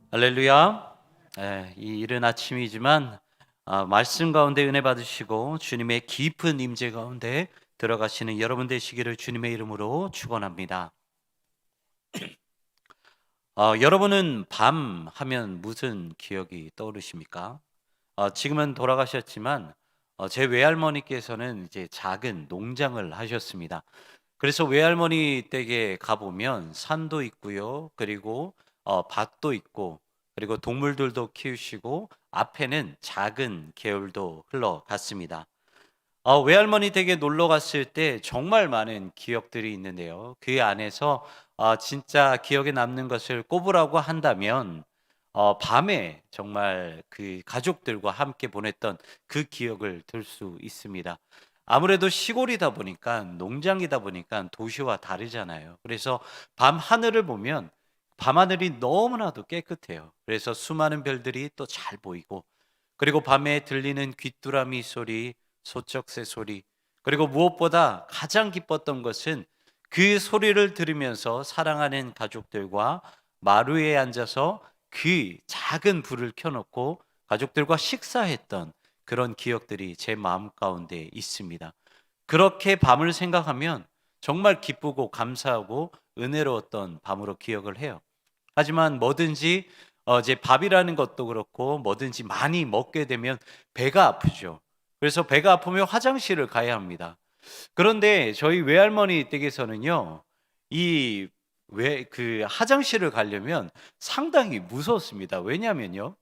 할렐루야. 이 이른 아침이지만 말씀 가운데 은혜 받으시고 주님의 깊은 임재 가운데 들어가시는 여러분 되시기를 주님의 이름으로 축원합니다. 여러분은 밤 하면 무슨 기억이 떠오르십니까? 지금은 돌아가셨지만 제 외할머니께서는 이제 작은 농장을 하셨습니다. 그래서 외할머니 댁에 가보면 산도 있고요. 그리고 밭도 있고 그리고 동물들도 키우시고 앞에는 작은 개울도 흘러갔습니다. 외할머니 댁에 놀러 갔을 때 정말 많은 기억들이 있는데요. 그 안에서 진짜 기억에 남는 것을 꼽으라고 한다면 밤에 정말 그 가족들과 함께 보냈던 그 기억을 들 수 있습니다. 아무래도 시골이다 보니까 농장이다 보니까 도시와 다르잖아요. 그래서 밤 하늘을 보면 밤하늘이 너무나도 깨끗해요. 그래서 수많은 별들이 또 잘 보이고 그리고 밤에 들리는 귀뚜라미 소리, 소쩍새 소리, 그리고 무엇보다 가장 기뻤던 것은 그 소리를 들으면서 사랑하는 가족들과 마루에 앉아서 그 작은 불을 켜놓고 가족들과 식사했던 그런 기억들이 제 마음 가운데 있습니다. 그렇게 밤을 생각하면 정말 기쁘고 감사하고 은혜로웠던 밤으로 기억을 해요. 하지만 뭐든지 이제 밥이라는 것도 그렇고 뭐든지 많이 먹게 되면 배가 아프죠. 그래서 배가 아프면 화장실을 가야 합니다. 그런데 저희 외할머니 댁에서는요. 이 그 화장실을 가려면 상당히 무서웠습니다. 왜냐면요.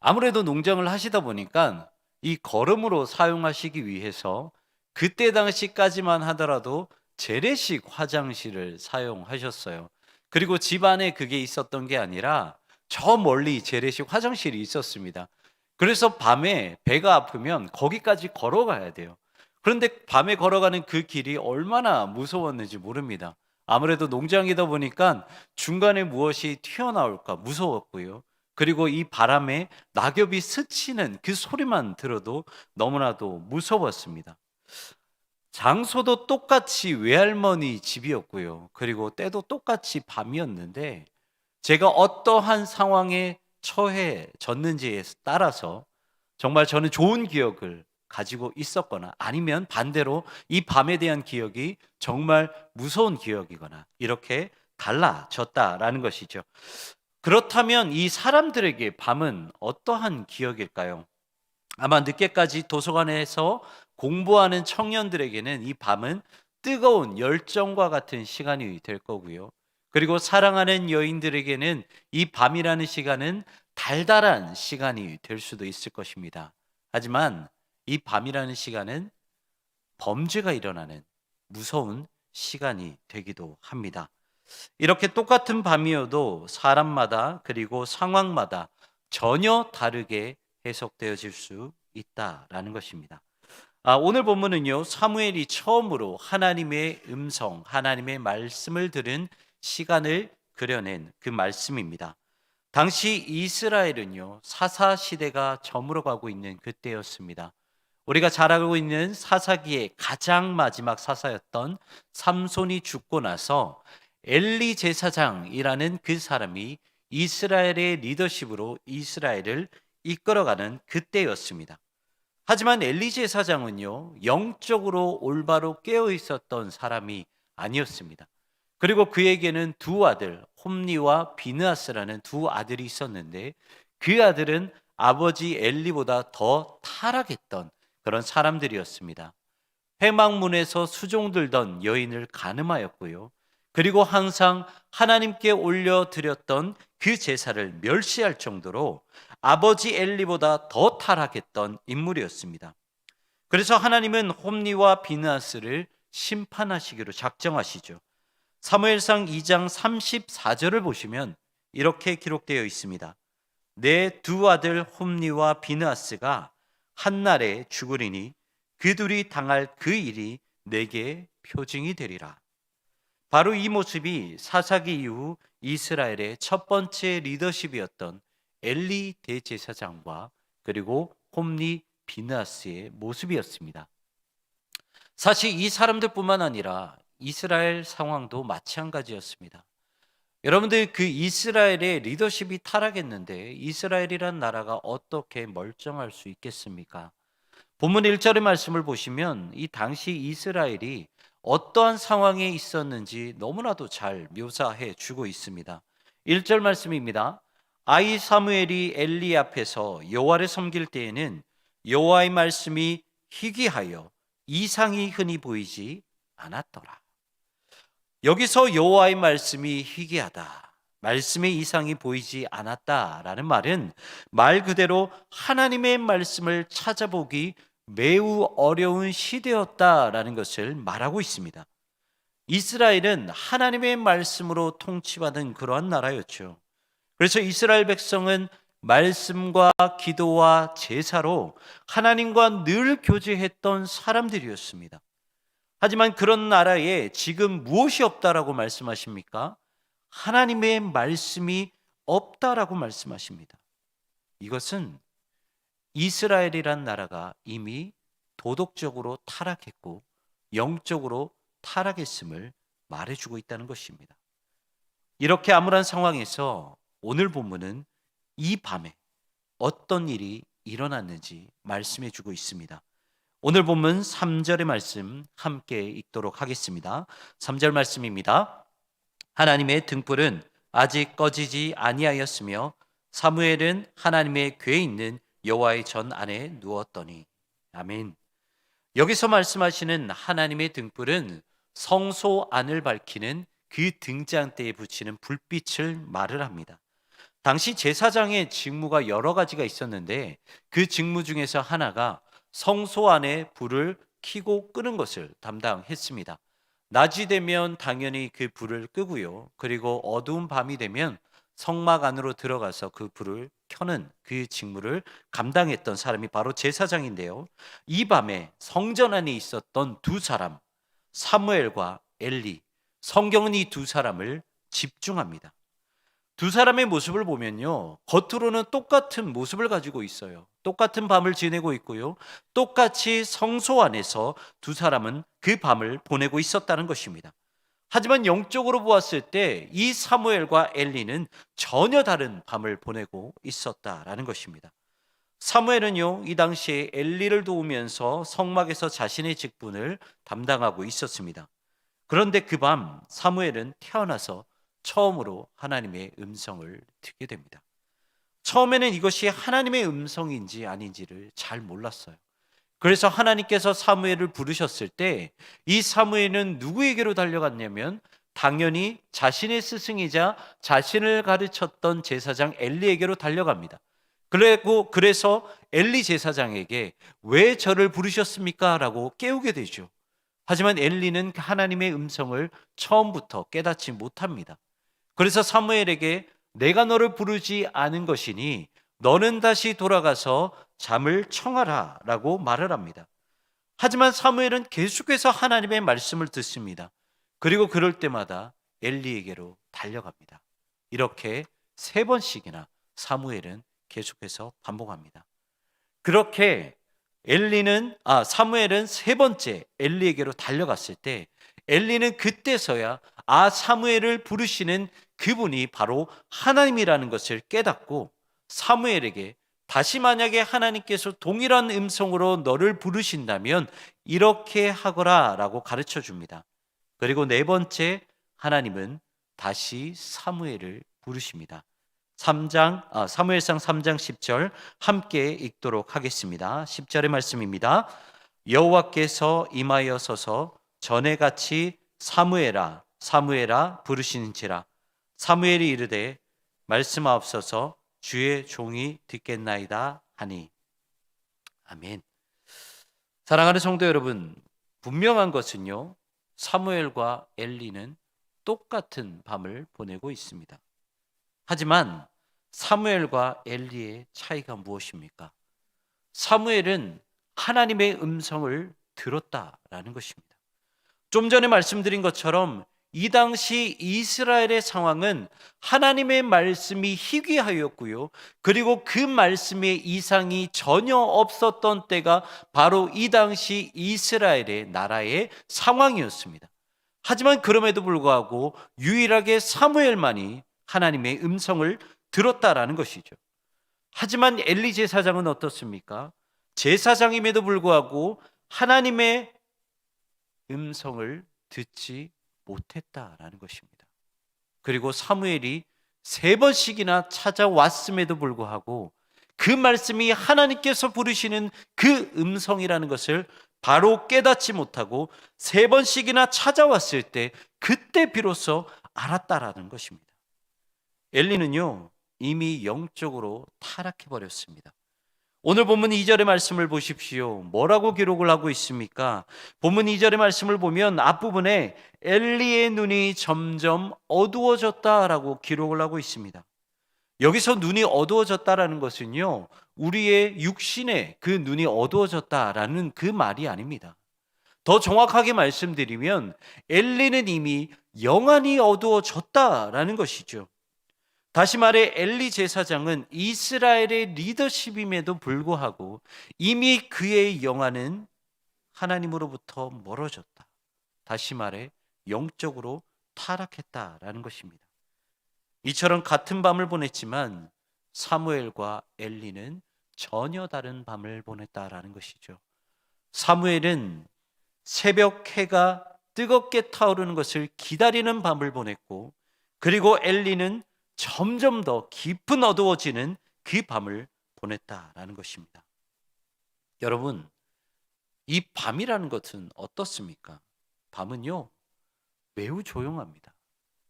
아무래도 농장을 하시다 보니까 이 거름으로 사용하시기 위해서 그때 당시까지만 하더라도 재래식 화장실을 사용하셨어요. 그리고 집 안에 그게 있었던 게 아니라 저 멀리 재래식 화장실이 있었습니다. 그래서 밤에 배가 아프면 거기까지 걸어가야 돼요. 그런데 밤에 걸어가는 그 길이 얼마나 무서웠는지 모릅니다. 아무래도 농장이다 보니까 중간에 무엇이 튀어나올까 무서웠고요. 그리고 이 바람에 낙엽이 스치는 그 소리만 들어도 너무나도 무서웠습니다. 장소도 똑같이 외할머니 집이었고요. 그리고 때도 똑같이 밤이었는데 제가 어떠한 상황에 처해졌는지에 따라서 정말 저는 좋은 기억을 가지고 있었거나 아니면 반대로 이 밤에 대한 기억이 정말 무서운 기억이거나 이렇게 달라졌다라는 것이죠. 그렇다면 이 사람들에게 밤은 어떠한 기억일까요? 아마 늦게까지 도서관에서 공부하는 청년들에게는 이 밤은 뜨거운 열정과 같은 시간이 될 거고요. 그리고 사랑하는 여인들에게는 이 밤이라는 시간은 달달한 시간이 될 수도 있을 것입니다. 하지만 이 밤이라는 시간은 범죄가 일어나는 무서운 시간이 되기도 합니다. 이렇게 똑같은 밤이어도 사람마다 그리고 상황마다 전혀 다르게 해석되어질 수 있다라는 것입니다. 오늘 본문은요, 사무엘이 처음으로 하나님의 음성, 하나님의 말씀을 들은 시간을 그려낸 그 말씀입니다. 당시 이스라엘은요, 사사 시대가 저물어가고 있는 그때였습니다. 우리가 잘 알고 있는 사사기의 가장 마지막 사사였던 삼손이 죽고 나서 엘리 제사장이라는 그 사람이 이스라엘의 리더십으로 이스라엘을 이끌어가는 그때였습니다. 하지만 엘리 제사장은요, 영적으로 올바로 깨어 있었던 사람이 아니었습니다. 그리고 그에게는 두 아들, 홈니와 비느하스라는 두 아들이 있었는데 그 아들은 아버지 엘리보다 더 타락했던 그런 사람들이었습니다. 회막문에서 수종들던 여인을 간음하였고요. 그리고 항상 하나님께 올려드렸던 그 제사를 멸시할 정도로 아버지 엘리보다 더 타락했던 인물이었습니다. 그래서 하나님은 홈니와 비느하스를 심판하시기로 작정하시죠. 사무엘상 2장 34절을 보시면 이렇게 기록되어 있습니다. 내 두 아들 홈니와 비느하스가 한날에 죽으리니 그 둘이 당할 그 일이 내게 표징이 되리라. 바로 이 모습이 사사기 이후 이스라엘의 첫 번째 리더십이었던 엘리 대제사장과 그리고 홈니 비느하스의 모습이었습니다. 사실 이 사람들뿐만 아니라 이스라엘 상황도 마찬가지였습니다. 여러분들 그 이스라엘의 리더십이 타락했는데 이스라엘이란 나라가 어떻게 멀쩡할 수 있겠습니까? 본문 1절의 말씀을 보시면 이 당시 이스라엘이 어떠한 상황에 있었는지 너무나도 잘 묘사해 주고 있습니다. 1절 말씀입니다. 아이 사무엘이 엘리 앞에서 여호와를 섬길 때에는 여호와의 말씀이 희귀하여 이상이 흔히 보이지 않았더라. 여기서 여호와의 말씀이 희귀하다, 말씀의 이상이 보이지 않았다라는 말은 말 그대로 하나님의 말씀을 찾아보기 매우 어려운 시대였다라는 것을 말하고 있습니다. 이스라엘은 하나님의 말씀으로 통치받은 그러한 나라였죠. 그래서 이스라엘 백성은 말씀과 기도와 제사로 하나님과 늘 교제했던 사람들이었습니다. 하지만 그런 나라에 지금 무엇이 없다라고 말씀하십니까? 하나님의 말씀이 없다라고 말씀하십니다. 이것은 이스라엘이란 나라가 이미 도덕적으로 타락했고 영적으로 타락했음을 말해주고 있다는 것입니다. 이렇게 암울한 상황에서 오늘 본문은 이 밤에 어떤 일이 일어났는지 말씀해주고 있습니다. 오늘 본문 3절의 말씀 함께 읽도록 하겠습니다. 3절 말씀입니다. 하나님의 등불은 아직 꺼지지 아니하였으며 사무엘은 하나님의 궤에 있는 여호와의 전 안에 누웠더니. 아멘. 여기서 말씀하시는 하나님의 등불은 성소 안을 밝히는 그 등잔대에 붙이는 불빛을 말을 합니다. 당시 제사장의 직무가 여러 가지가 있었는데 그 직무 중에서 하나가 성소 안에 불을 켜고 끄는 것을 담당했습니다. 낮이 되면 당연히 그 불을 끄고요. 그리고 어두운 밤이 되면 성막 안으로 들어가서 그 불을 켜는 그 직무를 감당했던 사람이 바로 제사장인데요. 이 밤에 성전 안에 있었던 두 사람, 사무엘과 엘리, 성경은 이 두 사람을 집중합니다. 두 사람의 모습을 보면요, 겉으로는 똑같은 모습을 가지고 있어요. 똑같은 밤을 지내고 있고요, 똑같이 성소 안에서 두 사람은 그 밤을 보내고 있었다는 것입니다. 하지만 영적으로 보았을 때 이 사무엘과 엘리는 전혀 다른 밤을 보내고 있었다라는 것입니다. 사무엘은요, 이 당시에 엘리를 도우면서 성막에서 자신의 직분을 담당하고 있었습니다. 그런데 그 밤 사무엘은 태어나서 처음으로 하나님의 음성을 듣게 됩니다. 처음에는 이것이 하나님의 음성인지 아닌지를 잘 몰랐어요. 그래서 하나님께서 사무엘을 부르셨을 때 이 사무엘은 누구에게로 달려갔냐면 당연히 자신의 스승이자 자신을 가르쳤던 제사장 엘리에게로 달려갑니다. 그래서 엘리 제사장에게 왜 저를 부르셨습니까? 라고 깨우게 되죠. 하지만 엘리는 하나님의 음성을 처음부터 깨닫지 못합니다. 그래서 사무엘에게 내가 너를 부르지 않은 것이니 너는 다시 돌아가서 잠을 청하라 라고 말을 합니다. 하지만 사무엘은 계속해서 하나님의 말씀을 듣습니다. 그리고 그럴 때마다 엘리에게로 달려갑니다. 이렇게 3번씩이나 사무엘은 계속해서 반복합니다. 그렇게 사무엘은 3번째 엘리에게로 달려갔을 때 엘리는 그때서야 사무엘을 부르시는 그분이 바로 하나님이라는 것을 깨닫고 사무엘에게 다시 만약에 하나님께서 동일한 음성으로 너를 부르신다면 이렇게 하거라 라고 가르쳐 줍니다. 그리고 4번째 하나님은 다시 사무엘을 부르십니다. 사무엘상 3장 10절 함께 읽도록 하겠습니다. 10절의 말씀입니다. 여호와께서 임하여 서서 전에같이 사무엘아 사무엘아 부르시는지라. 사무엘이 이르되 말씀하옵소서 주의 종이 듣겠나이다 하니. 아멘. 사랑하는 성도 여러분, 분명한 것은요, 사무엘과 엘리는 똑같은 밤을 보내고 있습니다. 하지만 사무엘과 엘리의 차이가 무엇입니까? 사무엘은 하나님의 음성을 들었다라는 것입니다. 좀 전에 말씀드린 것처럼 이 당시 이스라엘의 상황은 하나님의 말씀이 희귀하였고요. 그리고 그 말씀의 이상이 전혀 없었던 때가 바로 이 당시 이스라엘의 나라의 상황이었습니다. 하지만 그럼에도 불구하고 유일하게 사무엘만이 하나님의 음성을 들었다라는 것이죠. 하지만 엘리 제사장은 어떻습니까? 제사장임에도 불구하고 하나님의 음성을 듣지 못했다라는 것입니다. 그리고 사무엘이 세 번씩이나 찾아왔음에도 불구하고 그 말씀이 하나님께서 부르시는 그 음성이라는 것을 바로 깨닫지 못하고 세 번씩이나 찾아왔을 때 그때 비로소 알았다라는 것입니다. 엘리는요, 이미 영적으로 타락해 버렸습니다. 오늘 본문 2절의 말씀을 보십시오. 뭐라고 기록을 하고 있습니까? 본문 2절의 말씀을 보면 앞부분에 엘리의 눈이 점점 어두워졌다라고 기록을 하고 있습니다. 여기서 눈이 어두워졌다라는 것은요, 우리의 육신의 그 눈이 어두워졌다라는 그 말이 아닙니다. 더 정확하게 말씀드리면 엘리는 이미 영안이 어두워졌다라는 것이죠. 다시 말해 엘리 제사장은 이스라엘의 리더십임에도 불구하고 이미 그의 영안은 하나님으로부터 멀어졌다. 다시 말해 영적으로 타락했다라는 것입니다. 이처럼 같은 밤을 보냈지만 사무엘과 엘리는 전혀 다른 밤을 보냈다라는 것이죠. 사무엘은 새벽 해가 뜨겁게 타오르는 것을 기다리는 밤을 보냈고, 그리고 엘리는 점점 더 깊은 어두워지는 그 밤을 보냈다라는 것입니다. 여러분, 이 밤이라는 것은 어떻습니까? 밤은요, 매우 조용합니다.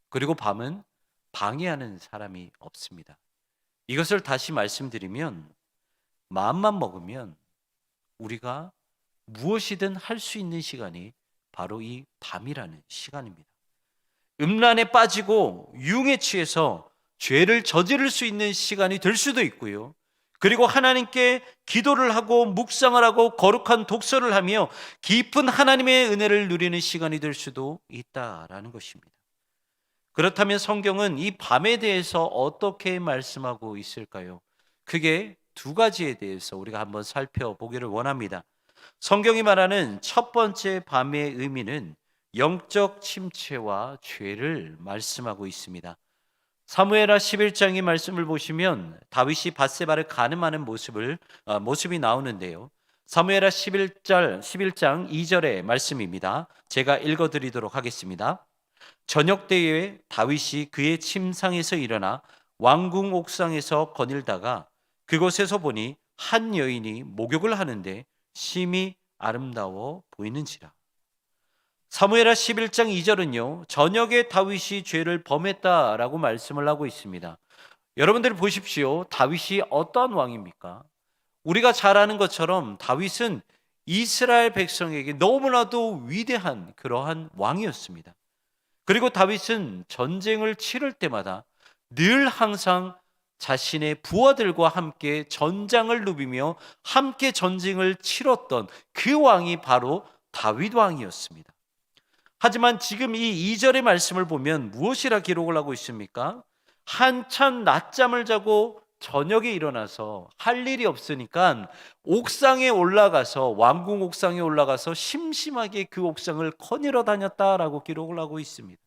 그리고 밤은 방해하는 사람이 없습니다. 이것을 다시 말씀드리면 마음만 먹으면 우리가 무엇이든 할 수 있는 시간이 바로 이 밤이라는 시간입니다. 음란에 빠지고 유흥에 취해서 죄를 저지를 수 있는 시간이 될 수도 있고요. 그리고 하나님께 기도를 하고 묵상을 하고 거룩한 독서를 하며 깊은 하나님의 은혜를 누리는 시간이 될 수도 있다라는 것입니다. 그렇다면 성경은 이 밤에 대해서 어떻게 말씀하고 있을까요? 크게 두 가지에 대해서 우리가 한번 살펴보기를 원합니다. 성경이 말하는 첫 번째 밤의 의미는 영적 침체와 죄를 말씀하고 있습니다. 사무엘하 11장의 말씀을 보시면 다윗이 밧세바를 간음하는 모습이 나오는데요. 사무엘하 11장 2절의 말씀입니다. 제가 읽어드리도록 하겠습니다. 저녁 때에 다윗이 그의 침상에서 일어나 왕궁 옥상에서 거닐다가 그곳에서 보니 한 여인이 목욕을 하는데 심히 아름다워 보이는지라. 사무엘하 11장 2절은요, 저녁에 다윗이 죄를 범했다라고 말씀을 하고 있습니다. 여러분들 보십시오. 다윗이 어떠한 왕입니까? 우리가 잘 아는 것처럼 다윗은 이스라엘 백성에게 너무나도 위대한 그러한 왕이었습니다. 그리고 다윗은 전쟁을 치를 때마다 늘 항상 자신의 부하들과 함께 전장을 누비며 함께 전쟁을 치렀던 그 왕이 바로 다윗 왕이었습니다. 하지만 지금 이 2절의 말씀을 보면 무엇이라 기록을 하고 있습니까? 한참 낮잠을 자고 저녁에 일어나서 할 일이 없으니까 옥상에 올라가서 왕궁 옥상에 올라가서 심심하게 그 옥상을 거닐어 다녔다라고 기록을 하고 있습니다.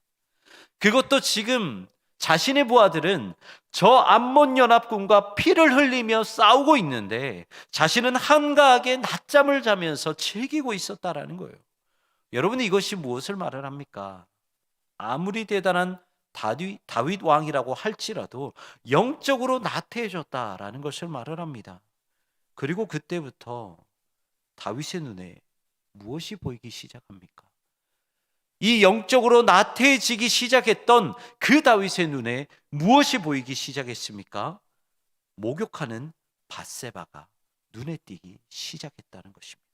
그것도 지금 자신의 부하들은 저 암몬 연합군과 피를 흘리며 싸우고 있는데 자신은 한가하게 낮잠을 자면서 즐기고 있었다라는 거예요. 여러분, 이것이 무엇을 말을 합니까? 아무리 대단한 다윗 왕이라고 할지라도 영적으로 나태해졌다라는 것을 말을 합니다. 그리고 그때부터 다윗의 눈에 무엇이 보이기 시작합니까? 이 영적으로 나태해지기 시작했던 그 다윗의 눈에 무엇이 보이기 시작했습니까? 목욕하는 밧세바가 눈에 띄기 시작했다는 것입니다.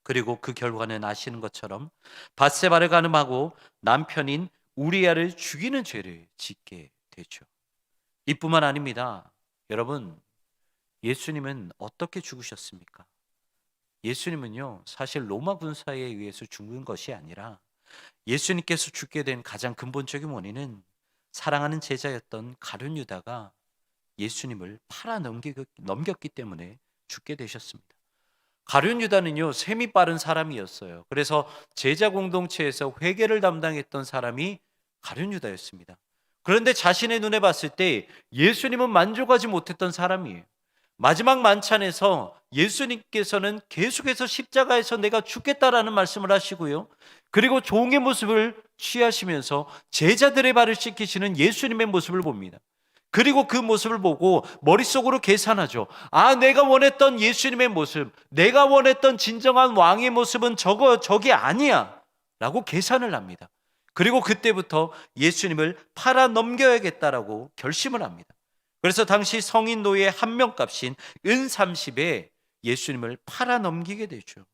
그리고 그 결과는 아시는 것처럼 밧세바를 간음하고 남편인 우리아를 죽이는 죄를 짓게 되죠. 이뿐만 아닙니다. 여러분, 예수님은 어떻게 죽으셨습니까? 예수님은요, 사실 로마 군사에 의해서 죽은 것이 아니라 예수님께서 죽게 된 가장 근본적인 원인은 사랑하는 제자였던 가룟 유다가 예수님을 팔아 넘겼기 때문에 죽게 되셨습니다. 가룟 유다는요, 셈이 빠른 사람이었어요. 그래서 제자 공동체에서 회계를 담당했던 사람이 가룟 유다였습니다. 그런데 자신의 눈에 봤을 때 예수님은 만족하지 못했던 사람이에요. 마지막 만찬에서 예수님께서는 계속해서 십자가에서 내가 죽겠다라는 말씀을 하시고요. 그리고 종의 모습을 취하시면서 제자들의 발을 씻기시는 예수님의 모습을 봅니다. 그리고 그 모습을 보고 머릿속으로 계산하죠. 아, 내가 원했던 예수님의 모습, 내가 원했던 진정한 왕의 모습은 저게 아니야 라고 계산을 합니다. 그리고 그때부터 예수님을 팔아 넘겨야겠다라고 결심을 합니다. 그래서 당시 성인 노예 한 명값인 은 30에 예수님을 팔아 넘기게 되죠.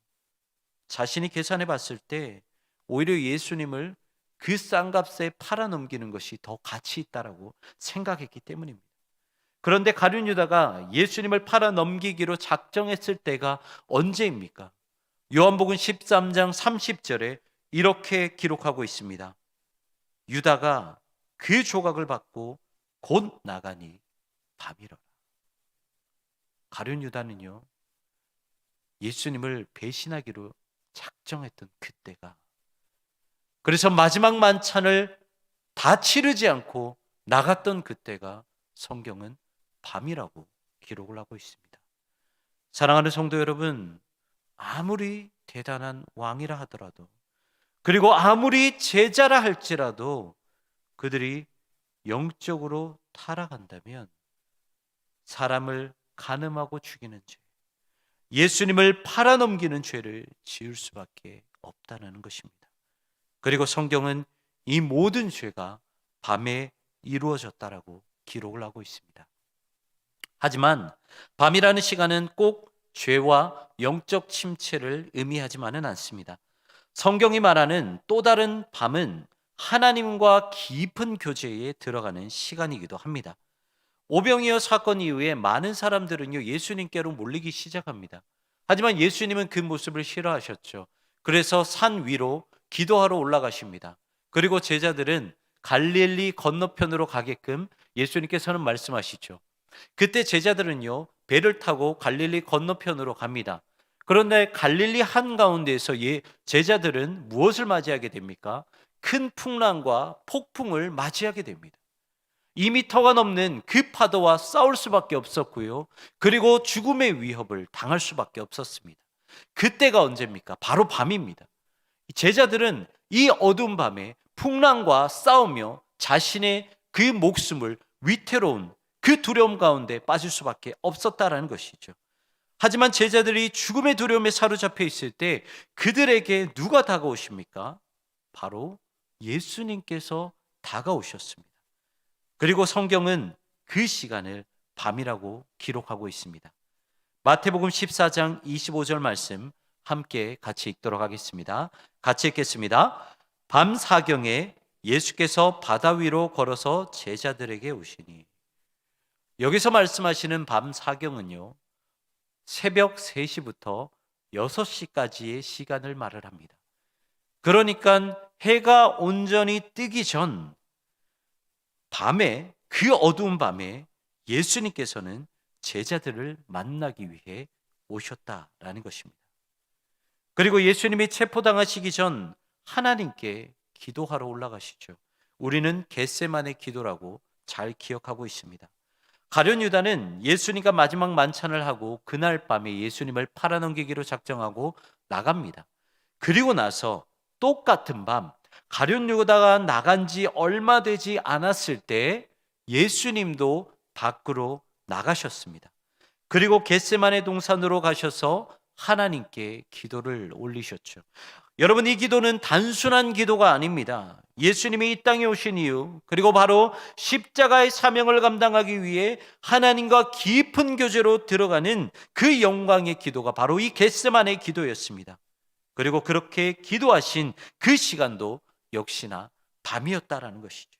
자신이 계산해 봤을 때 오히려 예수님을 그 싼 값에 팔아 넘기는 것이 더 가치 있다라고 생각했기 때문입니다. 그런데 가룟 유다가 예수님을 팔아 넘기기로 작정했을 때가 언제입니까? 요한복음 13장 30절에 이렇게 기록하고 있습니다. 유다가 그 조각을 받고 곧 나가니 밤이로라. 가룟 유다는요, 예수님을 배신하기로 작정했던 그때가, 그래서 마지막 만찬을 다 치르지 않고 나갔던 그때가 성경은 밤이라고 기록을 하고 있습니다. 사랑하는 성도 여러분, 아무리 대단한 왕이라 하더라도, 그리고 아무리 제자라 할지라도 그들이 영적으로 타락한다면 사람을 간음하고 죽이는 죄, 예수님을 팔아넘기는 죄를 지을 수밖에 없다는 것입니다. 그리고 성경은 이 모든 죄가 밤에 이루어졌다라고 기록을 하고 있습니다. 하지만 밤이라는 시간은 꼭 죄와 영적 침체를 의미하지만은 않습니다. 성경이 말하는 또 다른 밤은 하나님과 깊은 교제에 들어가는 시간이기도 합니다. 오병이어 사건 이후에 많은 사람들은요, 예수님께로 몰리기 시작합니다. 하지만 예수님은 그 모습을 싫어하셨죠. 그래서 산 위로 기도하러 올라가십니다. 그리고 제자들은 갈릴리 건너편으로 가게끔 예수님께서는 말씀하시죠. 그때 제자들은요, 배를 타고 갈릴리 건너편으로 갑니다. 그런데 갈릴리 한가운데에서 제자들은 무엇을 맞이하게 됩니까? 큰 풍랑과 폭풍을 맞이하게 됩니다. 2미터가 넘는 그 파도와 싸울 수밖에 없었고요. 그리고 죽음의 위협을 당할 수밖에 없었습니다. 그때가 언제입니까? 바로 밤입니다. 제자들은 이 어두운 밤에 풍랑과 싸우며 자신의 그 목숨을 위태로운 그 두려움 가운데 빠질 수밖에 없었다라는 것이죠. 하지만 제자들이 죽음의 두려움에 사로잡혀 있을 때 그들에게 누가 다가오십니까? 바로 예수님께서 다가오셨습니다. 그리고 성경은 그 시간을 밤이라고 기록하고 있습니다. 마태복음 14장 25절 말씀 함께 같이 읽도록 하겠습니다. 같이 읽겠습니다. 밤 사경에 예수께서 바다 위로 걸어서 제자들에게 오시니. 여기서 말씀하시는 밤 사경은요, 새벽 3시부터 6시까지의 시간을 말을 합니다. 그러니까 해가 온전히 뜨기 전 밤에, 그 어두운 밤에 예수님께서는 제자들을 만나기 위해 오셨다라는 것입니다. 그리고 예수님이 체포당하시기 전 하나님께 기도하러 올라가시죠. 우리는 겟세마네 기도라고 잘 기억하고 있습니다. 가룟 유다는 예수님과 마지막 만찬을 하고 그날 밤에 예수님을 팔아넘기기로 작정하고 나갑니다. 그리고 나서 똑같은 밤, 가룟 유다가 나간 지 얼마 되지 않았을 때 예수님도 밖으로 나가셨습니다. 그리고 겟세마네 동산으로 가셔서 하나님께 기도를 올리셨죠. 여러분, 이 기도는 단순한 기도가 아닙니다. 예수님이 이 땅에 오신 이유, 그리고 바로 십자가의 사명을 감당하기 위해 하나님과 깊은 교제로 들어가는 그 영광의 기도가 바로 이 겟세마네 기도였습니다. 그리고 그렇게 기도하신 그 시간도 역시나 밤이었다라는 것이죠.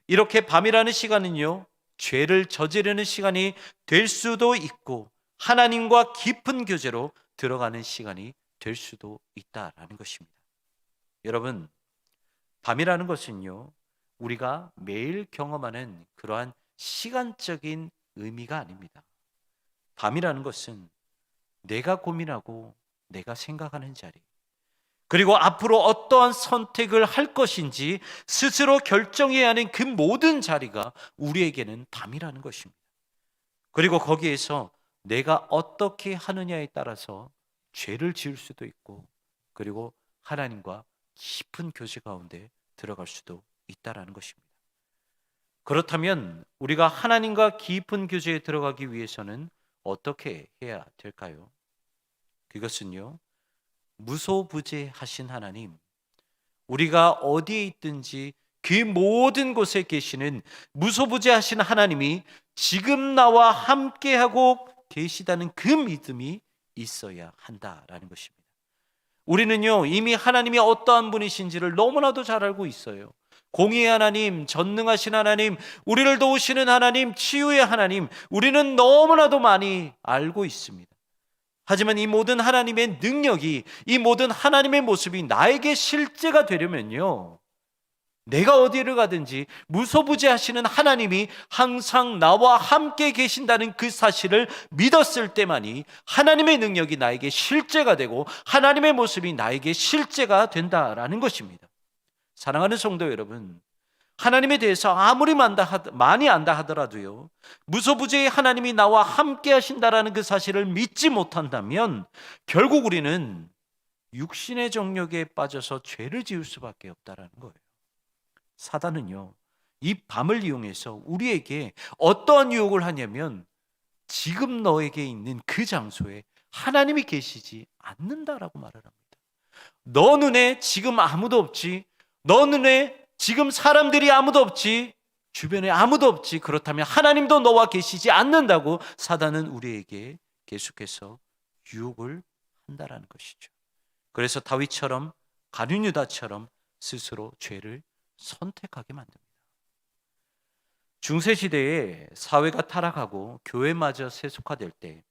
이렇게 밤이라는 시간은요, 죄를 저지르는 시간이 될 수도 있고 하나님과 깊은 교제로 들어가는 시간이 될 수도 있다라는 것입니다. 여러분, 밤이라는 것은요, 우리가 매일 경험하는 그러한 시간적인 의미가 아닙니다. 밤이라는 것은 내가 고민하고 내가 생각하는 자리, 그리고 앞으로 어떠한 선택을 할 것인지 스스로 결정해야 하는 그 모든 자리가 우리에게는 밤이라는 것입니다. 그리고 거기에서 내가 어떻게 하느냐에 따라서 죄를 지을 수도 있고, 그리고 하나님과 깊은 교제 가운데 들어갈 수도 있다라는 것입니다. 그렇다면 우리가 하나님과 깊은 교제에 들어가기 위해서는 어떻게 해야 될까요? 그것은요, 무소부재하신 하나님, 우리가 어디에 있든지 그 모든 곳에 계시는 무소부재하신 하나님이 지금 나와 함께하고 계시다는 그 믿음이 있어야 한다라는 것입니다. 우리는요, 이미 하나님이 어떠한 분이신지를 너무나도 잘 알고 있어요. 공의의 하나님, 전능하신 하나님, 우리를 도우시는 하나님, 치유의 하나님, 우리는 너무나도 많이 알고 있습니다. 하지만 이 모든 하나님의 능력이, 이 모든 하나님의 모습이 나에게 실제가 되려면요, 내가 어디를 가든지 무소부재하시는 하나님이 항상 나와 함께 계신다는 그 사실을 믿었을 때만이 하나님의 능력이 나에게 실제가 되고 하나님의 모습이 나에게 실제가 된다라는 것입니다. 사랑하는 성도 여러분, 하나님에 대해서 아무리 많이 안다 하더라도요, 무소부재의 하나님이 나와 함께 하신다라는 그 사실을 믿지 못한다면 결국 우리는 육신의 정욕에 빠져서 죄를 지을 수밖에 없다라는 거예요. 사단은요, 이 밤을 이용해서 우리에게 어떠한 유혹을 하냐면, 지금 너에게 있는 그 장소에 하나님이 계시지 않는다라고 말을 합니다. 너 눈에 지금 아무도 없지, 너 눈에 지금 사람들이 아무도 없지, 주변에 아무도 없지, 그렇다면 하나님도 너와 계시지 않는다고 사단은 우리에게 계속해서 유혹을 한다라는 것이죠. 그래서 다윗처럼, 가룟유다처럼 스스로 죄를 선택하게 만듭니다. 중세시대에 사회가 타락하고 교회마저 세속화될 때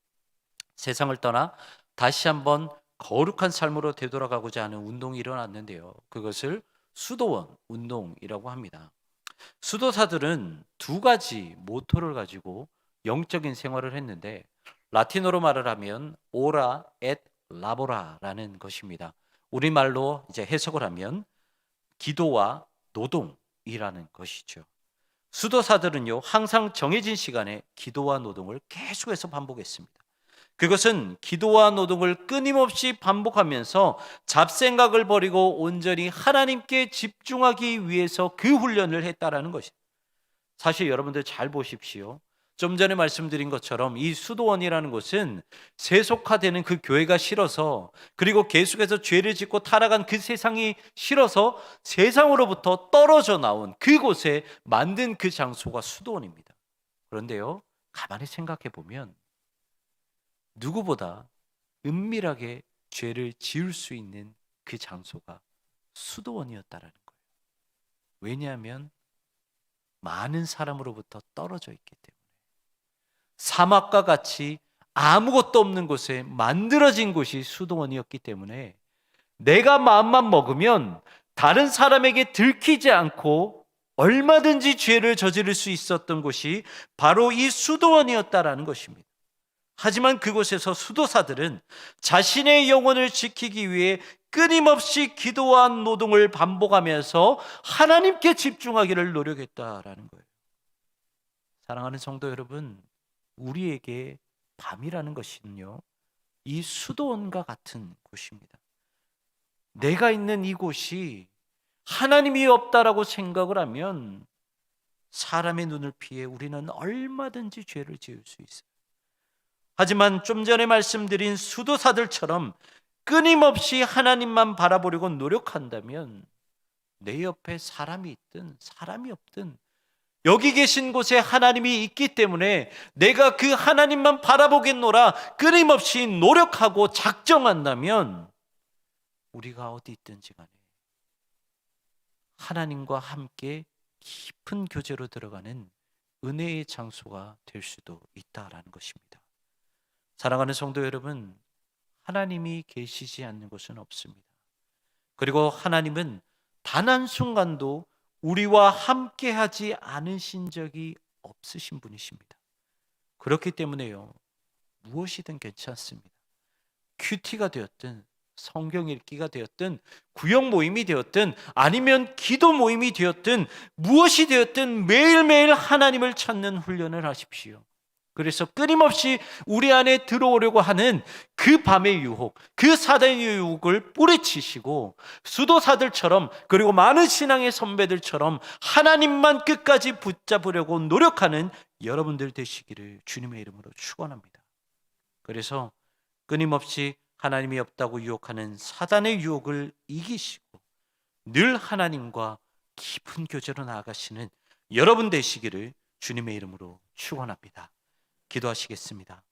세상을 떠나 다시 한번 거룩한 삶으로 되돌아가고자 하는 운동이 일어났는데요, 그것을 수도원 운동이라고 합니다. 수도사들은 두 가지 모토를 가지고 영적인 생활을 했는데, 라틴어로 말을 하면 오라 엣 라보라라는 것입니다. 우리말로 이제 해석을 하면 기도와 노동이라는 것이죠. 수도사들은요, 항상 정해진 시간에 기도와 노동을 계속해서 반복했습니다. 그것은 기도와 노동을 끊임없이 반복하면서 잡생각을 버리고 온전히 하나님께 집중하기 위해서 그 훈련을 했다라는 것이죠. 사실 여러분들 잘 보십시오. 좀 전에 말씀드린 것처럼 이 수도원이라는 곳은 세속화되는 그 교회가 싫어서, 그리고 계속해서 죄를 짓고 타락한 그 세상이 싫어서 세상으로부터 떨어져 나온 그곳에 만든 그 장소가 수도원입니다. 그런데요, 가만히 생각해 보면 누구보다 은밀하게 죄를 지을 수 있는 그 장소가 수도원이었다라는 거예요. 왜냐하면 많은 사람으로부터 떨어져 있기 때문에, 사막과 같이 아무것도 없는 곳에 만들어진 곳이 수도원이었기 때문에 내가 마음만 먹으면 다른 사람에게 들키지 않고 얼마든지 죄를 저지를 수 있었던 곳이 바로 이 수도원이었다라는 것입니다. 하지만 그곳에서 수도사들은 자신의 영혼을 지키기 위해 끊임없이 기도와 노동을 반복하면서 하나님께 집중하기를 노력했다라는 거예요. 사랑하는 성도 여러분, 우리에게 밤이라는 것은요, 이 수도원과 같은 곳입니다. 내가 있는 이곳이 하나님이 없다라고 생각을 하면 사람의 눈을 피해 우리는 얼마든지 죄를 지을 수 있어요. 하지만 좀 전에 말씀드린 수도사들처럼 끊임없이 하나님만 바라보려고 노력한다면 내 옆에 사람이 있든 사람이 없든 여기 계신 곳에 하나님이 있기 때문에 내가 그 하나님만 바라보겠노라 끊임없이 노력하고 작정한다면 우리가 어디 있든지 간에 하나님과 함께 깊은 교제로 들어가는 은혜의 장소가 될 수도 있다라는 것입니다. 사랑하는 성도 여러분, 하나님이 계시지 않는 곳은 없습니다. 그리고 하나님은 단 한순간도 우리와 함께하지 않으신 적이 없으신 분이십니다. 그렇기 때문에요, 무엇이든 괜찮습니다. 큐티가 되었든 성경 읽기가 되었든 구역 모임이 되었든 아니면 기도 모임이 되었든 무엇이 되었든 매일매일 하나님을 찾는 훈련을 하십시오. 그래서 끊임없이 우리 안에 들어오려고 하는 그 밤의 유혹, 그 사단의 유혹을 뿌리치시고 수도사들처럼, 그리고 많은 신앙의 선배들처럼 하나님만 끝까지 붙잡으려고 노력하는 여러분들 되시기를 주님의 이름으로 축원합니다. 그래서 끊임없이 하나님이 없다고 유혹하는 사단의 유혹을 이기시고 늘 하나님과 깊은 교제로 나아가시는 여러분 되시기를 주님의 이름으로 축원합니다. 기도하시겠습니다.